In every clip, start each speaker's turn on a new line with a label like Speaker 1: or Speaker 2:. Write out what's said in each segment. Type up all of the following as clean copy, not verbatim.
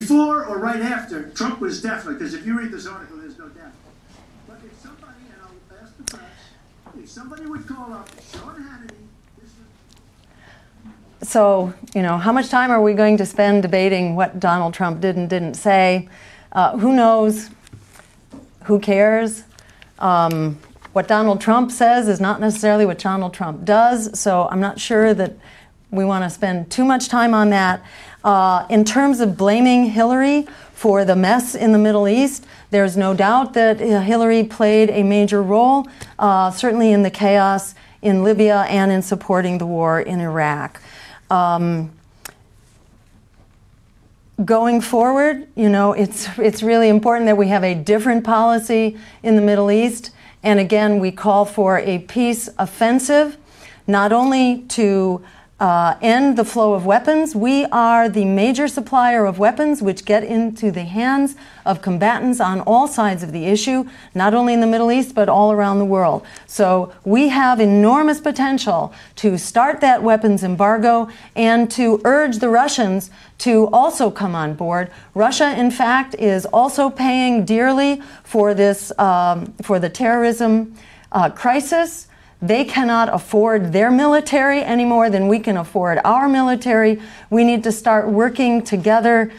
Speaker 1: before or right after, Trump was definitely, because if you read this article, there's no doubt. But if somebody, and I'll ask the press, if somebody would call up Sean Hannity,
Speaker 2: so, you know, how much time are we going to spend debating what Donald Trump did and didn't say? Who knows? Who cares? What Donald Trump says is not necessarily what Donald Trump does, so I'm not sure that we want to spend too much time on that. In terms of blaming Hillary for the mess in the Middle East, there's no doubt that Hillary played a major role, certainly in the chaos in Libya and in supporting the war in Iraq. Going forward, you know, it's really important that we have a different policy in the Middle East. And again, we call for a peace offensive, not only to end the flow of weapons. We are the major supplier of weapons which get into the hands of combatants on all sides of the issue, not only in the Middle East, but all around the world. So we have enormous potential to start that weapons embargo and to urge the Russians to also come on board. Russia, in fact, is also paying dearly for this, for the terrorism crisis. They cannot afford their military any more than we can afford our military. We need to start working together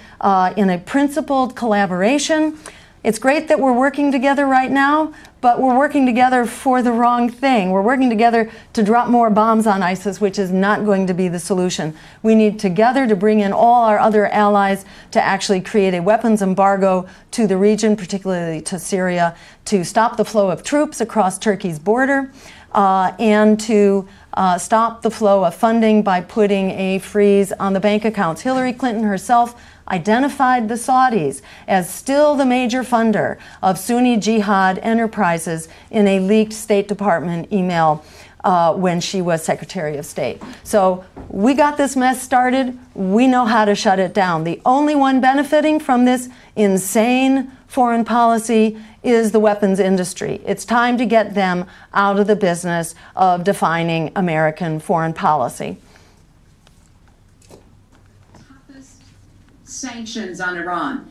Speaker 2: in a principled collaboration. It's great that we're working together right now, but we're working together for the wrong thing. We're working together to drop more bombs on ISIS, which is not going to be the solution. We need together to bring in all our other allies to actually create a weapons embargo to the region, particularly to Syria, to stop the flow of troops across Turkey's border. And to stop the flow of funding by putting a freeze on the bank accounts. Hillary Clinton herself identified the Saudis as still the major funder of Sunni jihad enterprises in a leaked State Department email when she was Secretary of State. So we got this mess started. We know how to shut it down. The only one benefiting from this insane foreign policy is the weapons industry. It's time to get them out of the business of defining American foreign policy.
Speaker 3: Toughest sanctions on Iran.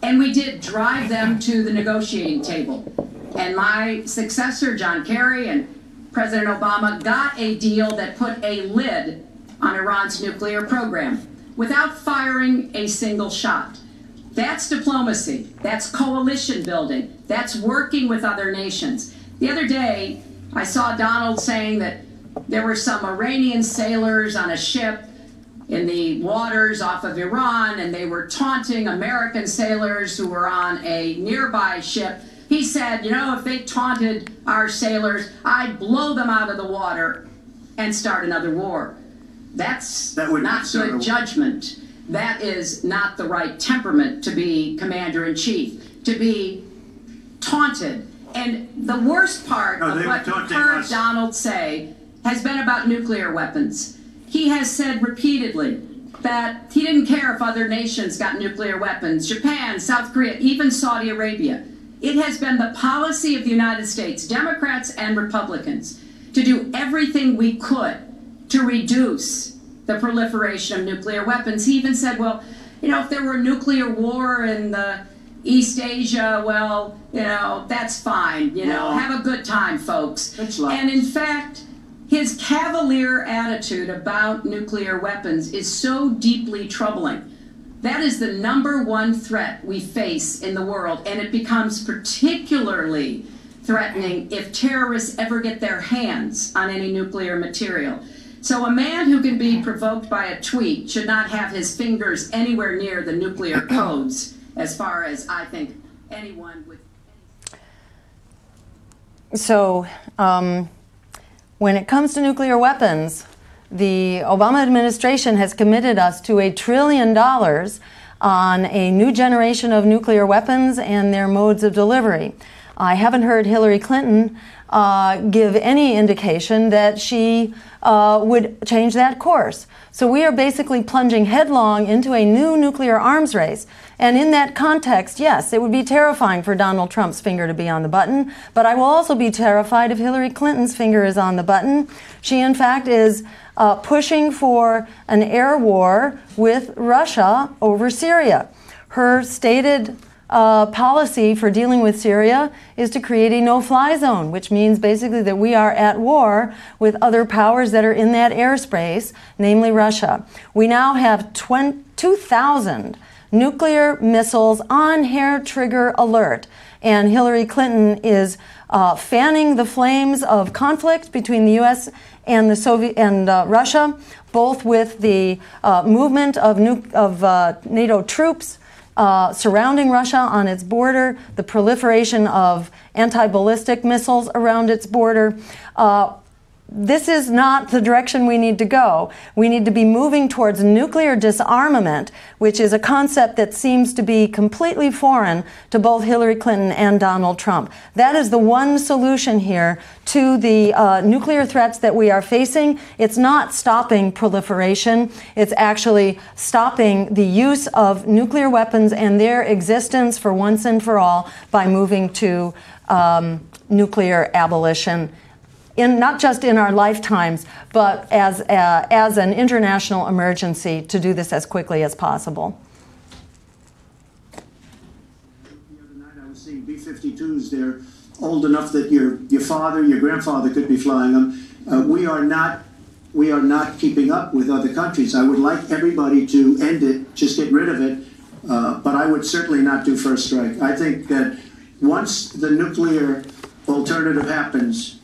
Speaker 3: And we did drive them to the negotiating table. And my successor, John Kerry, and President Obama got a deal that put a lid on Iran's nuclear program without firing a single shot. That's diplomacy. That's coalition building. That's working with other nations. The other day, I saw Donald saying that there were some Iranian sailors on a ship in the waters off of Iran, and they were taunting American sailors who were on a nearby ship. He said, you know, if they taunted our sailors, I'd blow them out of the water and start another war. That's not good judgment. That is not the right temperament to be commander-in-chief, to be taunted. And the worst part of what you've heard Donald say has been about nuclear weapons. He has said repeatedly that he didn't care if other nations got nuclear weapons, Japan, South Korea, even Saudi Arabia. It has been the policy of the United States, Democrats and Republicans, to do everything we could to reduce the proliferation of nuclear weapons. He even said, well, you know, if there were a nuclear war in the East Asia, well, you know, that's fine. You know, have a good time, folks. And in fact, his cavalier attitude about nuclear weapons is so deeply troubling. That is the #1 threat we face in the world, and it becomes particularly threatening if terrorists ever get their hands on any nuclear material. So a man who can be provoked by a tweet should not have his fingers anywhere near the nuclear codes, as far as I think anyone would.
Speaker 2: So when it comes to nuclear weapons, the Obama administration has committed us to $1 trillion on a new generation of nuclear weapons and their modes of delivery. I haven't heard Hillary Clinton give any indication that she would change that course. So we are basically plunging headlong into a new nuclear arms race. And in that context, yes, it would be terrifying for Donald Trump's finger to be on the button, but I will also be terrified if Hillary Clinton's finger is on the button. She, in fact, is pushing for an air war with Russia over Syria. her stated policy for dealing with Syria is to create a no-fly zone, which means basically that we are at war with other powers that are in that airspace, namely Russia. We now have 2,000 nuclear missiles on hair trigger alert, and Hillary Clinton is fanning the flames of conflict between the U.S. and Russia, both with the movement of NATO troops surrounding Russia on its border, the proliferation of anti-ballistic missiles around its border. This is not the direction we need to go. We need to be moving towards nuclear disarmament, which is a concept that seems to be completely foreign to both Hillary Clinton and Donald Trump. That is the one solution here to the nuclear threats that we are facing. It's not stopping proliferation. It's actually stopping the use of nuclear weapons and their existence for once and for all by moving to nuclear abolition. Not just in our lifetimes, but as an international emergency to do this as quickly as possible.
Speaker 1: The other night I was seeing B-52s. They're old enough that your father, your grandfather could be flying them. We are not keeping up with other countries. I would like everybody to end it, just get rid of it, but I would certainly not do first strike. I think that once the nuclear alternative happens,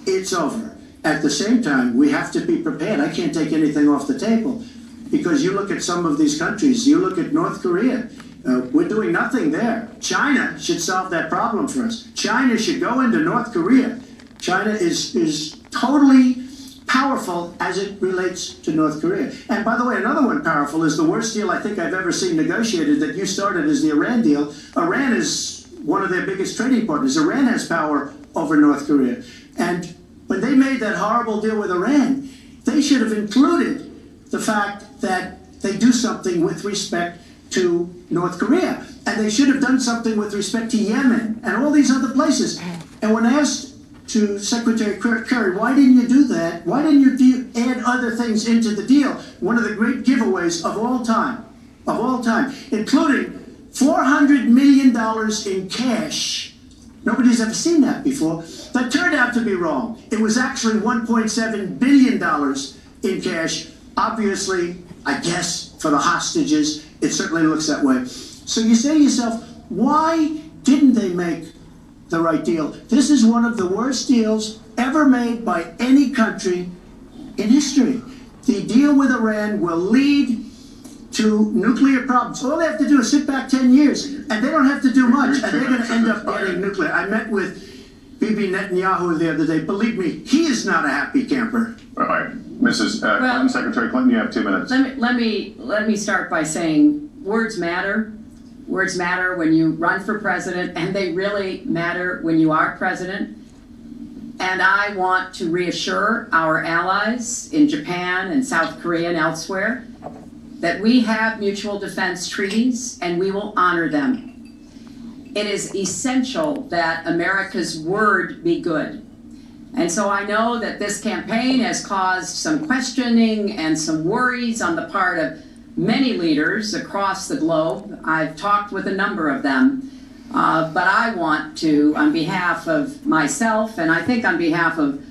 Speaker 1: it's over. At the same time, we have to be prepared. I can't take anything off the table because you look at some of these countries, you look at North Korea, we're doing nothing there. China should solve that problem for us. China should go into North Korea. China is totally powerful as it relates to North Korea. And by the way, another one powerful is the worst deal I think I've ever seen negotiated that you started as the Iran deal. Iran is one of their biggest trading partners. Iran has power over North Korea. And when they made that horrible deal with Iran, they should have included the fact that they do something with respect to North Korea. And they should have done something with respect to Yemen and all these other places. And when asked to Secretary Kerry, why didn't you do that? Why didn't you add other things into the deal? One of the great giveaways of all time, including $400 million in cash. Nobody's ever seen that before. That turned out to be wrong. It was actually $1.7 billion in cash. Obviously, I guess, for the hostages, it certainly looks that way. So you say to yourself, why didn't they make the right deal? This is one of the worst deals ever made by any country in history. The deal with Iran will lead to nuclear problems. All they have to do is sit back 10 years, and they don't have to do much, and they're going to end up getting nuclear. I met with Bibi Netanyahu the other day. Believe me, he is not a happy camper.
Speaker 4: All right, Mrs. Clinton, Secretary Clinton, you have 2 minutes.
Speaker 3: Let me start by saying words matter. Words matter when you run for president, and they really matter when you are president. And I want to reassure our allies in Japan and South Korea and elsewhere that we have mutual defense treaties and we will honor them. It is essential that America's word be good. And so I know that this campaign has caused some questioning and some worries on the part of many leaders across the globe. I've talked with a number of them, but I want to, on behalf of myself and I think on behalf of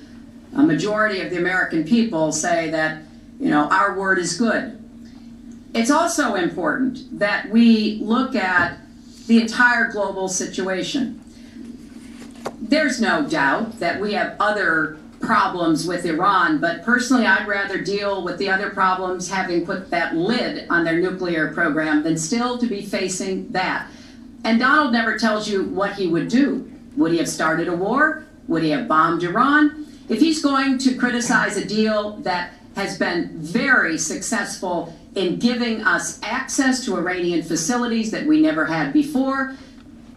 Speaker 3: a majority of the American people, say that, our word is good. It's also important that we look at the entire global situation. There's no doubt that we have other problems with Iran, but personally I'd rather deal with the other problems having put that lid on their nuclear program than still to be facing that. And Donald never tells you what he would do. Would he have started a war? Would he have bombed Iran? If he's going to criticize a deal that has been very successful in giving us access to Iranian facilities that we never had before,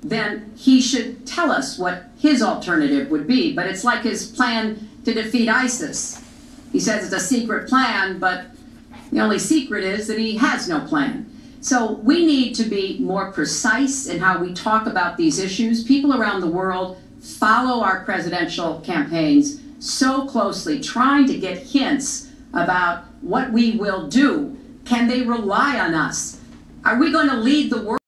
Speaker 3: then he should tell us what his alternative would be. But it's like his plan to defeat ISIS. He says it's a secret plan, but the only secret is that he has no plan. So we need to be more precise in how we talk about these issues. People around the world follow our presidential campaigns so closely, trying to get hints about what we will do. Can they rely on us? Are we going to lead the world?